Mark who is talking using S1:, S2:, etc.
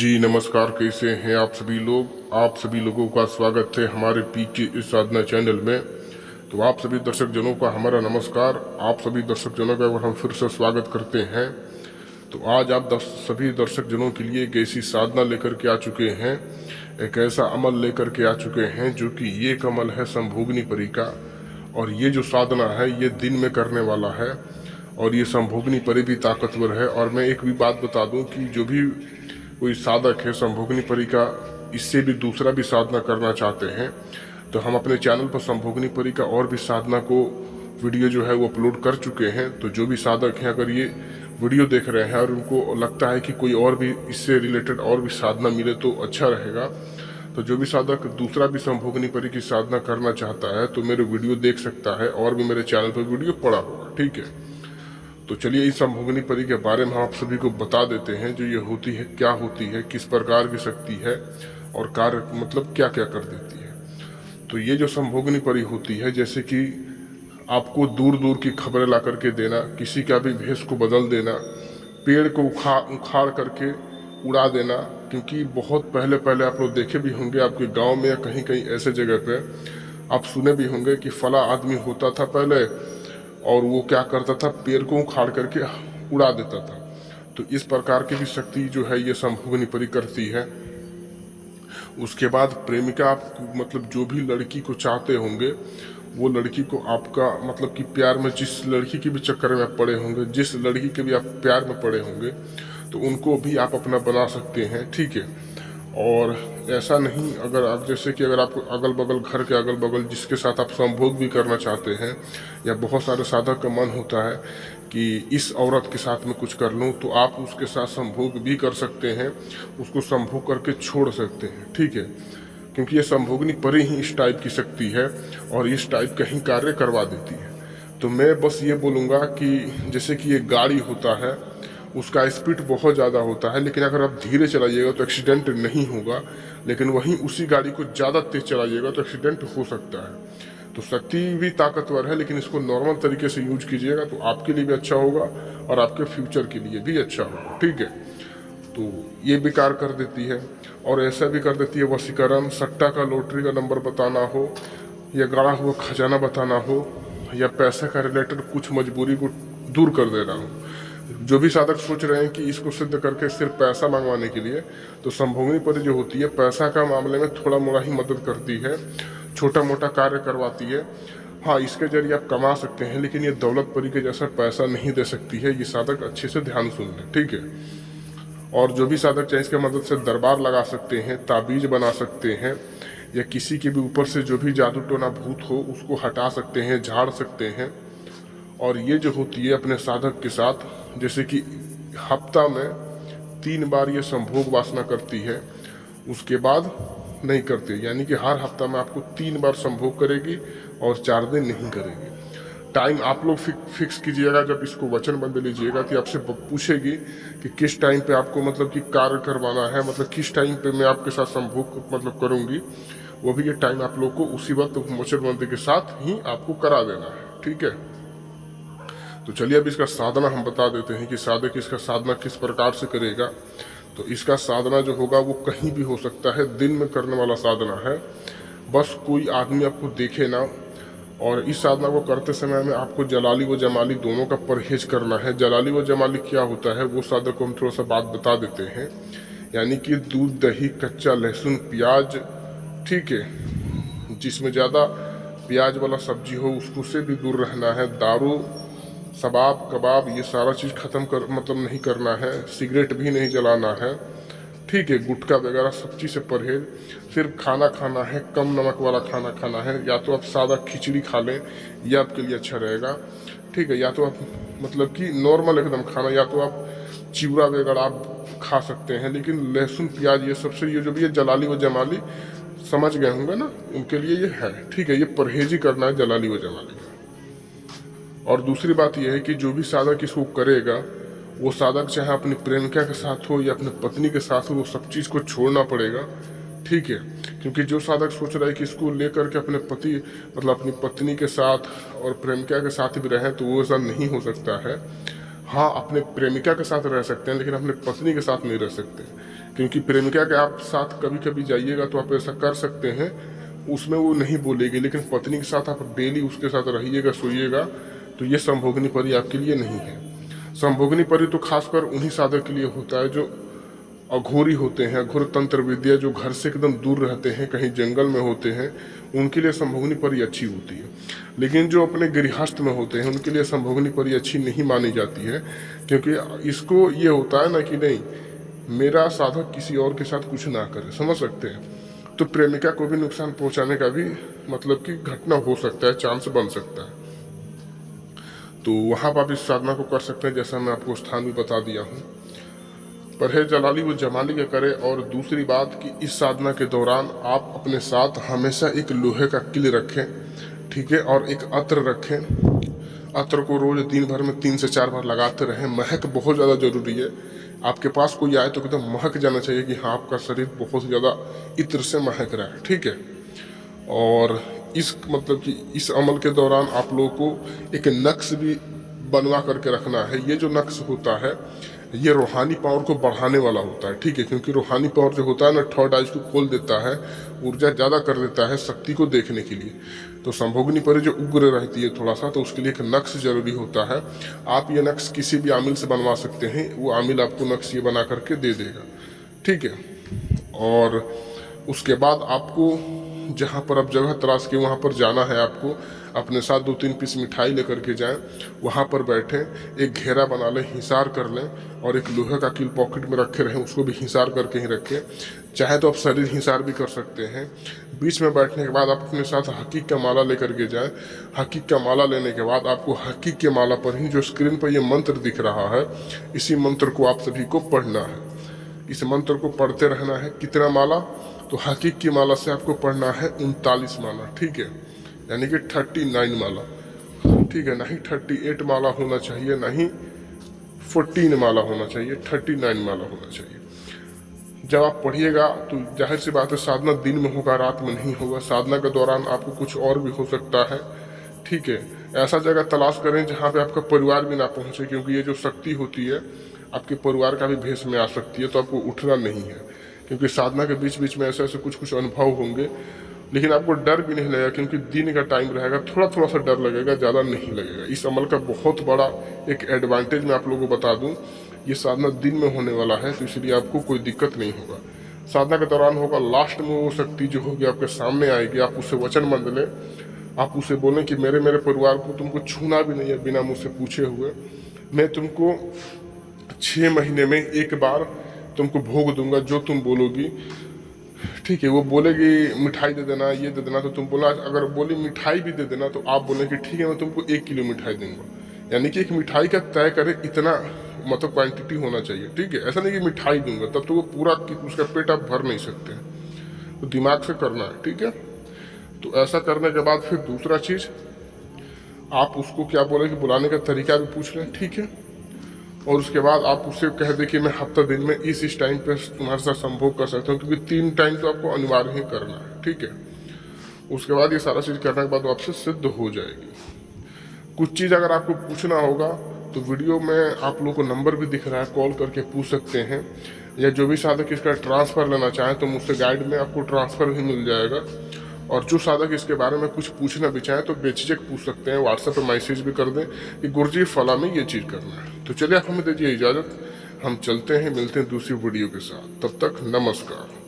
S1: जी नमस्कार, कैसे हैं आप सभी लोग। आप सभी लोगों का स्वागत है हमारे पीके इस साधना चैनल में। तो आप सभी दर्शक जनों का हमारा नमस्कार। आप सभी दर्शक जनों का हम फिर से स्वागत करते हैं। तो आज आप सभी दर्शक जनों के लिए एक ऐसी साधना लेकर के आ चुके हैं, एक ऐसा अमल लेकर के आ चुके हैं जो कि ये एक अमल है संभोगनी परी का। और ये जो साधना है ये दिन में करने वाला है और ये संभोगनी परी भी ताकतवर है। और मैं एक भी बात बता दूं कि जो भी कोई साधक है संभोगनी परी का इससे भी दूसरा भी साधना करना चाहते हैं तो हम अपने चैनल पर संभोगनी परी का और भी साधना को वीडियो जो है वो अपलोड कर चुके हैं। तो जो भी साधक हैं अगर ये वीडियो देख रहे हैं और उनको लगता है कि कोई और भी इससे रिलेटेड और भी साधना मिले तो अच्छा रहेगा, तो जो भी साधक दूसरा भी संभोगनी परी की साधना करना चाहता है तो मेरे वीडियो देख सकता है और भी मेरे चैनल पर वीडियो पड़ा होगा। ठीक है, तो चलिए इस संभोगनी परी के बारे में हम आप सभी को बता देते हैं जो ये होती है, क्या होती है, किस प्रकार की शक्ति है और कार्य मतलब क्या क्या कर देती है। तो ये जो संभोगनी परी होती है, जैसे कि आपको दूर दूर की खबरें ला करके देना, किसी का भी भेष को बदल देना, पेड़ को उखाड़ करके उड़ा देना। क्योंकि बहुत पहले पहले आप लोग देखे भी होंगे आपके गांव में या कहीं कहीं ऐसे जगह पे आप सुने भी होंगे कि फला आदमी होता था पहले और वो क्या करता था, पेड़ को उखाड़ करके उड़ा देता था। तो इस प्रकार की भी शक्ति जो है ये संभोगनी परी करती है। उसके बाद प्रेमिका आप मतलब जो भी लड़की को चाहते होंगे वो लड़की को आपका मतलब कि प्यार में जिस लड़की के भी चक्कर में आप पड़े होंगे, जिस लड़की के भी आप प्यार में पड़े होंगे तो उनको भी आप अपना बना सकते हैं। ठीक है, और ऐसा नहीं, अगर आप जैसे कि अगर आप अगल बगल घर के अगल बगल जिसके साथ आप संभोग भी करना चाहते हैं या बहुत सारे साधक का मन होता है कि इस औरत के साथ में कुछ कर लूं, तो आप उसके साथ संभोग भी कर सकते हैं, उसको संभोग करके छोड़ सकते हैं। ठीक है, क्योंकि ये संभोगनी परी ही इस टाइप की शक्ति है और इस टाइप का ही कार्य करवा देती है। तो मैं बस ये बोलूँगा कि जैसे कि ये गाड़ी होता है उसका स्पीड बहुत ज़्यादा होता है, लेकिन अगर आप धीरे चलाइएगा तो एक्सीडेंट नहीं होगा, लेकिन वहीं उसी गाड़ी को ज़्यादा तेज चलाइएगा तो एक्सीडेंट हो सकता है। तो शक्ति भी ताकतवर है, लेकिन इसको नॉर्मल तरीके से यूज कीजिएगा तो आपके लिए भी अच्छा होगा और आपके फ्यूचर के लिए भी अच्छा होगा। ठीक है, तो ये भी कार्य कर देती है। और ऐसा भी कर देती है वशीकरण, सट्टा का लॉटरी का नंबर बताना हो या गड़ा हुआ खजाना बताना हो या पैसे का रिलेटेड कुछ मजबूरी को दूर कर देना हो। जो भी साधक सोच रहे हैं कि इसको सिद्ध करके सिर्फ पैसा मंगवाने के लिए, तो संभोगनी परी जो होती है पैसा का मामले में थोड़ा मोड़ा ही मदद करती है, छोटा मोटा कार्य करवाती है। हाँ, इसके जरिए आप कमा सकते हैं, लेकिन ये दौलत परी के जैसा पैसा नहीं दे सकती है। ये साधक अच्छे से ध्यान सुन लें। ठीक है, और जो भी साधक चाहे इसके मदद से दरबार लगा सकते हैं, ताबीज बना सकते हैं या किसी के भी ऊपर से जो भी जादू टोना भूत हो उसको हटा सकते हैं, झाड़ सकते हैं। और ये जो होती है अपने साधक के साथ, जैसे कि हफ्ता में 3 बार ये संभोग वासना करती है, उसके बाद नहीं करती। यानी कि हर हफ्ता में आपको 3 बार संभोग करेगी और 4 दिन नहीं करेगी। टाइम आप लोग फिक्स कीजिएगा। जब इसको वचनबंध लीजिएगा तो आपसे पूछेगी कि किस टाइम पे आपको मतलब कि कार्य करवाना है, मतलब किस टाइम पे मैं आपके साथ संभोग मतलब करूंगी, वो भी ये टाइम आप लोग को उसी वक्त वचनबंध के साथ ही आपको करा देना है। ठीक है, तो चलिए अब इसका साधना हम बता देते हैं कि साधक इसका साधना किस प्रकार से करेगा। तो इसका साधना जो होगा वो कहीं भी हो सकता है, दिन में करने वाला साधना है। बस कोई आदमी आपको देखे ना, और इस साधना को करते समय में आपको जलाली व जमाली दोनों का परहेज करना है। जलाली व जमाली क्या होता है वो साधक को हम थोड़ा सा बात बता देते हैं। यानी कि दूध, दही, कच्चा लहसुन, प्याज, ठीक है, जिसमें ज़्यादा प्याज वाला सब्जी हो उसको से भी दूर रहना है। दारू, शबाब, कबाब ये सारा चीज़ ख़त्म कर मतलब नहीं करना है। सिगरेट भी नहीं जलाना है। ठीक है, गुटखा वगैरह सब चीज़ से परहेज। सिर्फ खाना खाना है, कम नमक वाला खाना खाना है। या तो आप सादा खिचड़ी खा लें, ये आपके लिए अच्छा रहेगा। ठीक है, या तो आप मतलब कि नॉर्मल एकदम खाना, या तो आप चिवड़ा वगैरह आप खा सकते हैं। लेकिन लहसुन, प्याज ये सबसे ये जो भी है जलाली व जमाली समझ गए होंगे ना, उनके लिए ये है। ठीक है, ये परहेज ही करना है जलाली व जमाली का। और दूसरी बात यह है कि जो भी साधक इसको करेगा वो साधक चाहे अपनी प्रेमिका के साथ हो या अपनी पत्नी के साथ हो, वो सब चीज़ को छोड़ना पड़ेगा। ठीक है, क्योंकि जो साधक सोच रहा है कि इसको लेकर के अपने पति मतलब अपनी पत्नी के साथ और प्रेमिका के साथ भी रहें, तो वो ऐसा नहीं हो सकता है। हाँ, अपने प्रेमिका के साथ रह सकते हैं, लेकिन अपने पत्नी के साथ नहीं रह सकते, क्योंकि प्रेमिका के आप साथ कभी कभी जाइएगा तो आप ऐसा कर सकते हैं, उसमें वो नहीं बोलेगी, लेकिन पत्नी के साथ आप डेली उसके साथ रहिएगा, सोइएगा, तो ये संभोगनी परी आपके लिए नहीं है। संभोगनी परी तो खासकर उन्हीं साधक के लिए होता है जो अघोरी होते हैं, अघोर तंत्र विद्या, जो घर से एकदम दूर रहते हैं, कहीं जंगल में होते हैं, उनके लिए संभोगनी परी अच्छी होती है। लेकिन जो अपने गृहस्थ में होते हैं उनके लिए संभोगनी परी अच्छी नहीं मानी जाती है, क्योंकि इसको ये होता है ना कि नहीं, मेरा साधक किसी और के साथ कुछ ना करे, समझ सकते हैं। तो प्रेमिका को भी नुकसान पहुंचाने का भी मतलब कि घटना हो सकता है, चांस बन सकता है। तो वहां पर आप इस साधना को कर सकते हैं, जैसा मैं आपको स्थान भी बता दिया हूँ। परहेज जलाली वो जमाली के करे। और दूसरी बात कि इस साधना के दौरान आप अपने साथ हमेशा एक लोहे का किल रखें, ठीक है, और एक अत्र रखें। अत्र को रोज दिन भर में 3 से 4 बार लगाते रहें। महक बहुत ज़्यादा जरूरी है। आपके पास कोई आए तो एकदम महक जाना चाहिए कि हाँ, आपका शरीर बहुत ज़्यादा इत्र से महक रहा है, ठीक है। और इस मतलब कि इस अमल के दौरान आप लोगों को एक नक्श भी बनवा करके रखना है। ये जो नक्श होता है ये रूहानी पावर को बढ़ाने वाला होता है, ठीक है, क्योंकि रूहानी पावर जो होता है ना, थर्ड आइज को खोल देता है, ऊर्जा ज़्यादा कर देता है शक्ति को देखने के लिए। तो संभोगनी परी जो उग्र रहती है थोड़ा सा, तो उसके लिए एक नक्श जरूरी होता है। आप ये नक्श किसी भी आमिल से बनवा सकते हैं, वो आमिल आपको नक्श ये बना करके दे देगा, ठीक है। और उसके बाद आपको जहाँ पर आप जगह तलाश के वहाँ पर जाना है, आपको अपने साथ 2-3 पीस मिठाई लेकर के जाएं, वहाँ पर बैठें, एक घेरा बना लें, हिसार कर लें, और एक लोहे का कील पॉकेट में रखे रहें, उसको भी हिसार करके ही रखें। चाहे तो आप शरीर हिसार भी कर सकते हैं। बीच में बैठने के बाद आप अपने साथ हकीक का माला लेकर के जाएं। हकीक का माला लेने के बाद आपको हकीक के माला पर ही जो स्क्रीन पर ये मंत्र दिख रहा है, इसी मंत्र को आप सभी को पढ़ना है। इस मंत्र को पढ़ते रहना है। कितना माला? तो हकीक की माला से आपको पढ़ना है 39 माला, ठीक है, यानी कि 39 माला, ठीक है। नहीं 38 माला होना चाहिए, नहीं 14 माला होना चाहिए, 39 माला होना चाहिए। जब आप पढ़िएगा तो जाहिर सी बात है साधना दिन में होगा, रात में नहीं होगा। साधना के दौरान आपको कुछ और भी हो सकता है, ठीक है। ऐसा जगह तलाश करें जहाँ पे आपका परिवार भी ना पहुँचे, क्योंकि ये जो शक्ति होती है आपके परिवार का भी भेष में आ सकती है, तो आपको उठना नहीं है, क्योंकि साधना के बीच बीच में ऐसे ऐसे कुछ कुछ अनुभव होंगे। लेकिन आपको डर भी नहीं लगेगा, क्योंकि दिन का टाइम रहेगा, थोड़ा थोड़ा सा डर लगेगा, ज़्यादा नहीं लगेगा। इस अमल का बहुत बड़ा एक एडवांटेज मैं आप लोगों को बता दूं, ये साधना दिन में होने वाला है, तो इसलिए आपको कोई दिक्कत नहीं होगा। साधना के दौरान होगा, लास्ट में वो शक्ति जो होगी आपके सामने आएगी। आप उससे वचन बंध लें, आप उसे बोलें कि मेरे परिवार को तुमको छूना भी नहीं है बिना मुझसे पूछे हुए। मैं तुमको 6 महीने में एक बार तुमको भोग दूंगा, जो तुम बोलोगी, ठीक है। वो बोलेगी मिठाई दे देना, ये दे देना, तो तुम बोला, अगर बोली मिठाई भी दे देना, तो आप बोले कि ठीक है मैं तुमको 1 किलो मिठाई दूंगा। यानी कि एक मिठाई का तय करे इतना मतलब क्वांटिटी होना चाहिए, ठीक है। ऐसा नहीं कि मिठाई दूंगा तब तो वो पूरा उसका पेट आप भर नहीं सकते हैं, तो दिमाग से करना है, ठीक है। तो ऐसा करने के बाद फिर दूसरा चीज़, आप उसको क्या बोले कि बुलाने का तरीका भी पूछ लें, ठीक है। और उसके बाद आप उससे कह दें कि मैं हफ्ता दिन में इस टाइम पे तुम्हारे साथ संभोग कर सकता हूँ, क्योंकि 3 टाइम तो आपको अनिवार्य ही करना है, ठीक है। उसके बाद ये सारा चीज़ करने के बाद आपसे सिद्ध हो जाएगी। कुछ चीज़ अगर आपको पूछना होगा तो वीडियो में आप लोगों को नंबर भी दिख रहा है, कॉल करके पूछ सकते हैं। या जो भी साधक इसका ट्रांसफ़र लेना चाहें तो मुझसे गाइड में आपको ट्रांसफ़र भी मिल जाएगा। और जो साधक इसके बारे में कुछ पूछना भी चाहें तो बेझिझक पूछ सकते हैं, व्हाट्सएप पर मैसेज भी कर दें कि गुरुजी फला में ये चीज़ करना है। तो चलिए आप हमें दीजिए इजाज़त, हम चलते हैं, मिलते हैं दूसरी वीडियो के साथ। तब तक नमस्कार।